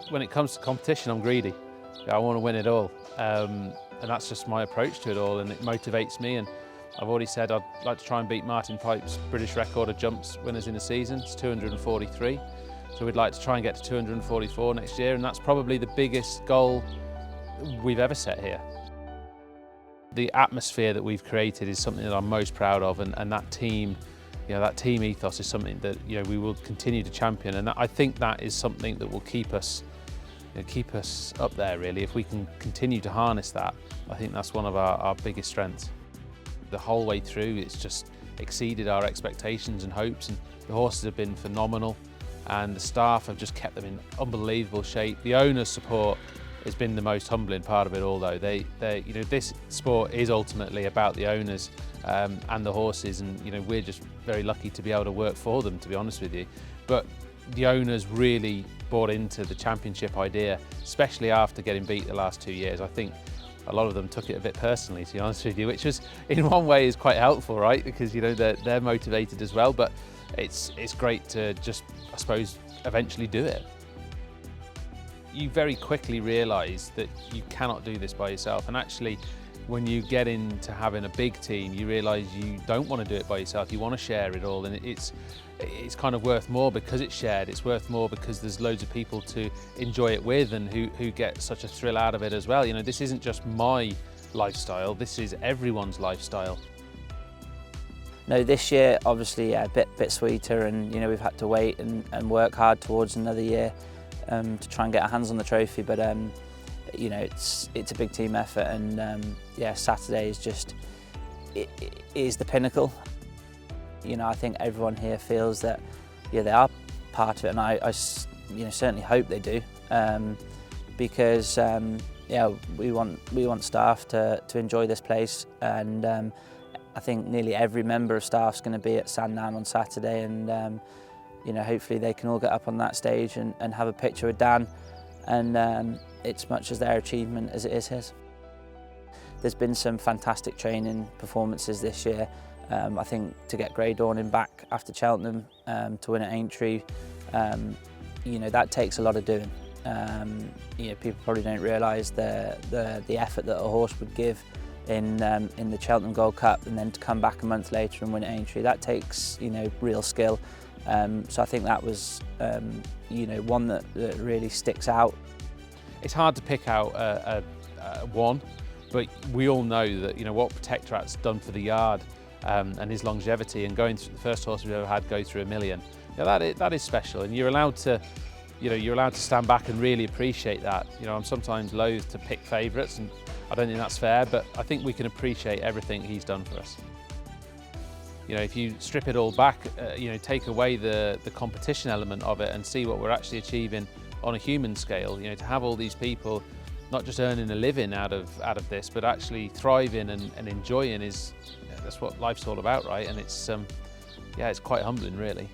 When it comes to competition, I'm greedy. I want to win it all. And that's just my approach to it all, and it motivates me. And I've already said I'd like to try and beat Martin Pipe's British record of jumps winners in a season. It's 243. So we'd like to try and get to 244 next year, and that's probably the biggest goal we've ever set here. The atmosphere that we've created is something that I'm most proud of, and that team, that team ethos is something that we will continue to champion, and I think that is something that will keep us up there really. If we can continue to harness that, I think that's one of our biggest strengths. The whole way through, it's just exceeded our expectations and hopes, and the horses have been phenomenal, and the staff have just kept them in unbelievable shape. The owners' support has been the most humbling part of it all, though. This sport is ultimately about the owners and the horses, and we're just very lucky to be able to work for them, to be honest with you. But the owners really bought into the championship idea, especially after getting beat the last 2 years. I think a lot of them took it a bit personally, to be honest with you, which was in one way is quite helpful, right? Because they're motivated as well. But it's great to just, I suppose, eventually do it. You very quickly realise that you cannot do this by yourself, and actually when you get into having a big team, you realise you don't want to do it by yourself. You want to share it all, and it's kind of worth more because it's shared. It's worth more because there's loads of people to enjoy it with, and who get such a thrill out of it as well. This isn't just my lifestyle, this is everyone's lifestyle. No, this year obviously a bit sweeter, and we've had to wait and work hard towards another year to try and get our hands on the trophy, but it's a big team effort, and Saturday is just it is the pinnacle. I think everyone here feels that they are part of it, and I certainly hope they do, because we want staff to enjoy this place, and I think nearly every member of staff is going to be at Sandown on Saturday, and hopefully they can all get up on that stage and have a picture with Dan, and it's much as their achievement as it is his. There's been some fantastic training performances this year. I think to get Grey Dawning back after Cheltenham, to win at Aintree, that takes a lot of doing. People probably don't realise the effort that a horse would give in the Cheltenham Gold Cup, and then to come back a month later and win at Aintree. That takes real skill. So I think that was one that really sticks out. It's hard to pick out one, but we all know that what Protektorat's done for the yard and his longevity, and going through the first horse we've ever had go through 1 million. That is special, and you're allowed to stand back and really appreciate that. I'm sometimes loath to pick favourites, and I don't think that's fair, but I think we can appreciate everything he's done for us. If you strip it all back, take away the competition element of it and see what we're actually achieving on a human scale, to have all these people not just earning a living out of this, but actually thriving and enjoying that's what life's all about, right? And it's quite humbling, really.